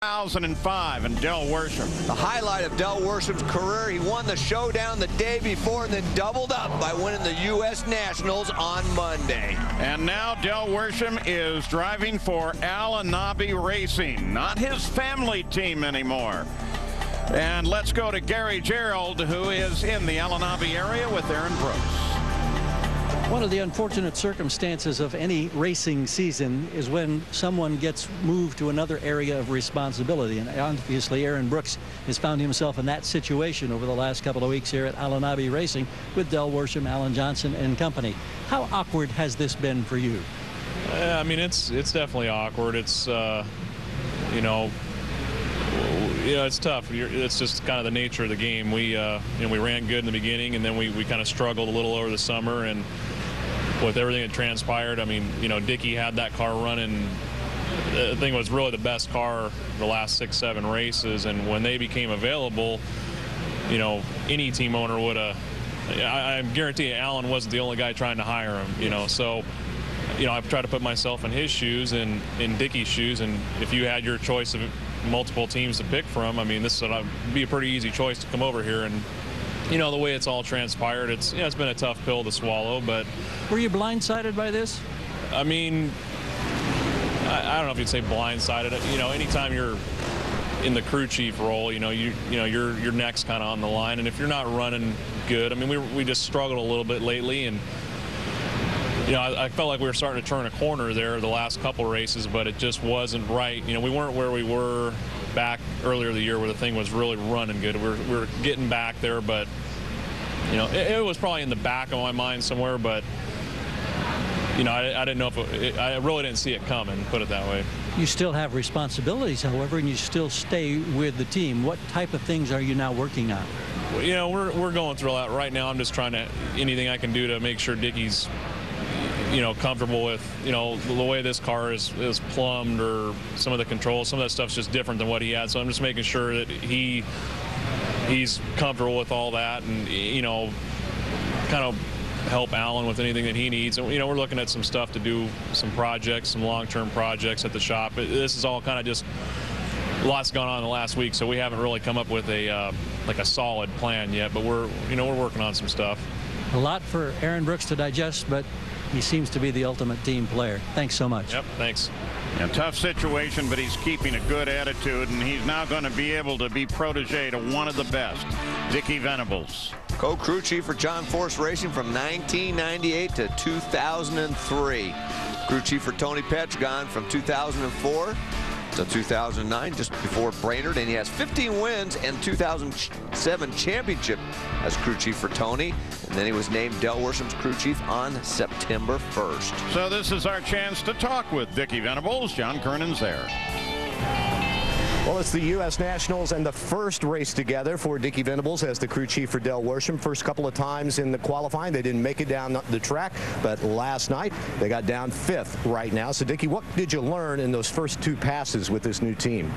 2005 and Del Worsham. The highlight of Del Worsham's career, he won the showdown the day before and then doubled up by winning the U.S. Nationals on Monday. And now Del Worsham is driving for Arron Racing, not his family team anymore. And let's go to Gary Gerald, who is in the Arron area with Arron Brooks. One of the unfortunate circumstances of any racing season is when someone gets moved to another area of responsibility. And obviously, Arron Brooks has found himself in that situation over the last couple of weeks here at Arron Racing with Del Worsham, Alan Johnson, and company. How awkward has this been for you? I mean, it's definitely awkward. It's, it's tough. It's just kind of the nature of the game. We ran good in the beginning, and then we kind of struggled a little over the summer. And with everything that transpired, I mean, Dickie had that car running. I think it was really the best car the last 6-7 races. And when they became available, any team owner would have. I guarantee you, Alan wasn't the only guy trying to hire him. So. I've tried to put myself in his shoes and in Dickie's shoes, and if you had your choice of multiple teams to pick from, I mean, this would be a pretty easy choice to come over here. And the way it's all transpired, it's been a tough pill to swallow. But were you blindsided by this? I mean, I don't know if you'd say blindsided. Anytime you're in the crew chief role, your neck's kind of on the line, and if you're not running good, I mean, we just struggled a little bit lately, and. I felt like we were starting to turn a corner there the last couple races, but it just wasn't right. We weren't where we were back earlier the year where the thing was really running good. We were getting back there, but, it was probably in the back of my mind somewhere, but, I didn't know if I really didn't see it coming, put it that way. You still have responsibilities, however, and you still stay with the team. What type of things are you now working on? Well, we're going through that right now. I'm just trying to, anything I can do to make sure Dickie's comfortable with, the way this car is plumbed, or some of the controls. Some of that stuff's just different than what he had. So I'm just making sure that he's comfortable with all that, and, kind of help Alan with anything that he needs. And, we're looking at some stuff to do, some projects, some long-term projects at the shop. This is all kind of just, lots gone on in the last week, so we haven't really come up with a solid plan yet, but we're working on some stuff. A lot for Arron Brooks to digest, but he seems to be the ultimate team player. Thanks so much. Yep, thanks. A tough situation, but he's keeping a good attitude, and he's now going to be able to be protege to one of the best, Dickie Venables. Co-crew chief for John Force Racing from 1998 to 2003. Crew chief for Tony Petragon from 2004 to 2009, just before Brainerd, and he has 15 wins and 2007 championship as crew chief for Tony. And then he was named Del Worsham's crew chief on September 1st. So this is our chance to talk with Dickie Venables. John Kernan's there. Well, it's the U.S. Nationals and the first race together for Dickie Venables as the crew chief for Del Worsham. First couple of times in the qualifying, they didn't make it down the track, but last night they got down 5th right now. So, Dickie, what did you learn in those first 2 passes with this new team?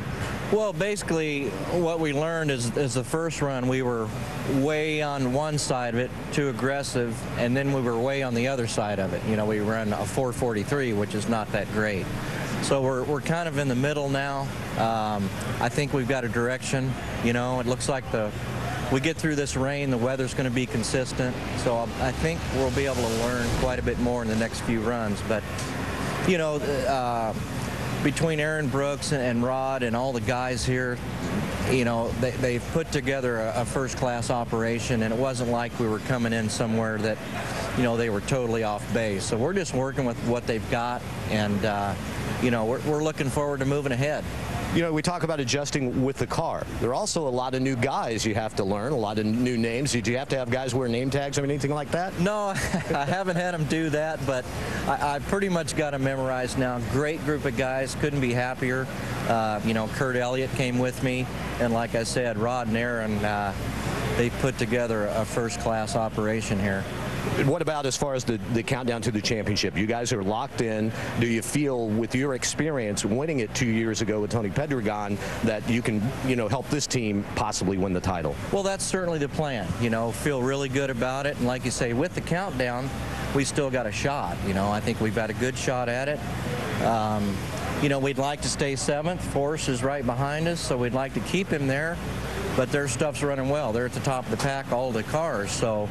Well, basically, what we learned is the first run, we were way on one side of it, too aggressive, and then we were way on the other side of it. We ran a 443, which is not that great. So we're kind of in the middle now. I think we've got a direction. It looks like we get through this rain, the weather's going to be consistent. So I think we'll be able to learn quite a bit more in the next few runs. But, between Arron Brooks and Rod and all the guys here, they've put together a first-class operation, and it wasn't like we were coming in somewhere that, they were totally off base. So we're just working with what they've got, and, we're looking forward to moving ahead. We talk about adjusting with the car. There are also a lot of new guys you have to learn, a lot of new names. Did you have to have guys wear name tags or anything like that? No, I haven't had them do that, but I pretty much got them memorized now. Great group of guys, couldn't be happier. Kurt Elliott came with me, and like I said, Rod and Arron, they put together a first-class operation here. What about as far as the countdown to the championship? You guys are locked in. Do you feel, with your experience winning it 2 years ago with Tony Petragon, that you can, help this team possibly win the title? Well, that's certainly the plan. Feel really good about it. And like you say, with the countdown, we still got a shot. I think we've got a good shot at it. You know, we'd like to stay 7th. Force is right behind us, so we'd like to keep him there. But their stuff's running well. They're at the top of the pack, all the cars. So,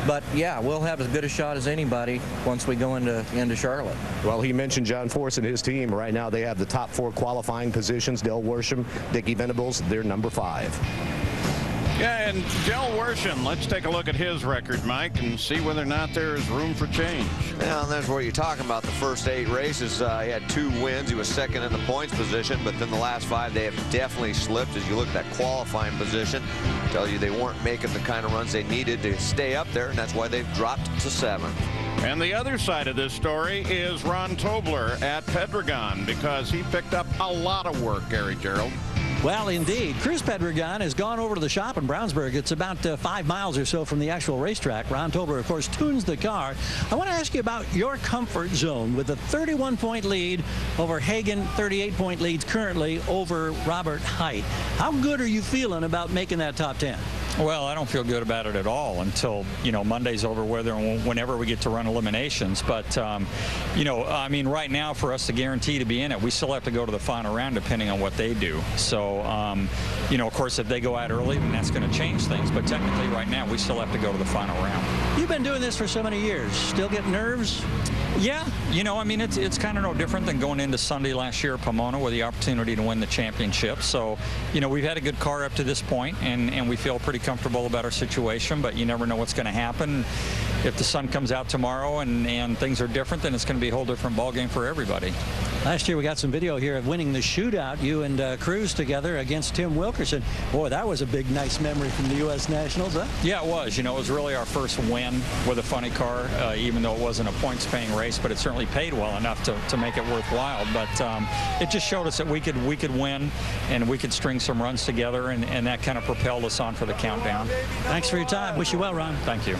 but yeah, we'll have as good a shot as anybody once we go into Charlotte. Well, he mentioned John Force and his team. Right now, they have the top 4 qualifying positions. Dale Worsham, Dickie Venables, they're number 5. Yeah, and Del Worsham, let's take a look at his record, Mike, and see whether or not there is room for change. Well, and that's where you're talking about the first 8 races. He had 2 wins. He was 2nd in the points position, but then the last 5, they have definitely slipped. As you look at that qualifying position, tell you they weren't making the kind of runs they needed to stay up there, and that's why they've dropped to 7th. And the other side of this story is Ron Tobler at Pedregon, because he picked up a lot of work, Gary Gerald. Well, indeed. Cruz Pedregon has gone over to the shop in Brownsburg. It's about 5 miles or so from the actual racetrack. Ron Tobler, of course, tunes the car. I want to ask you about your comfort zone with a 31-point lead over Hagan, 38-point leads currently over Robert Height. How good are you feeling about making that top 10? Well, I don't feel good about it at all until, you know, Monday's over, whenever we get to run eliminations. But, you know, I mean, right now for us to guarantee to be in it, we still have to go to the final round depending on what they do. So, you know, of course, if they go out early, then that's going to change things. But technically right now, we still have to go to the final round. You've been doing this for so many years. Still get nerves? Yeah, you know, I mean, it's kind of no different than going into Sunday last year at Pomona with the opportunity to win the championship. So, you know, we've had a good car up to this point, and we feel pretty comfortable about our situation, but you never know what's going to happen. If the sun comes out tomorrow and things are different, then it's going to be a whole different ballgame for everybody. Last year we got some video here of winning the shootout, you and Cruz together against Tim Wilkerson. Boy, that was a big, nice memory from the U.S. Nationals, huh? Yeah, it was. You know, it was really our first win with a funny car, even though it wasn't a points-paying race, but it certainly paid well enough to make it worthwhile. But it just showed us that we could win, and we could string some runs together, and that kind of propelled us on for the countdown. Thanks for your time. Wish you well, Ron. Thank you.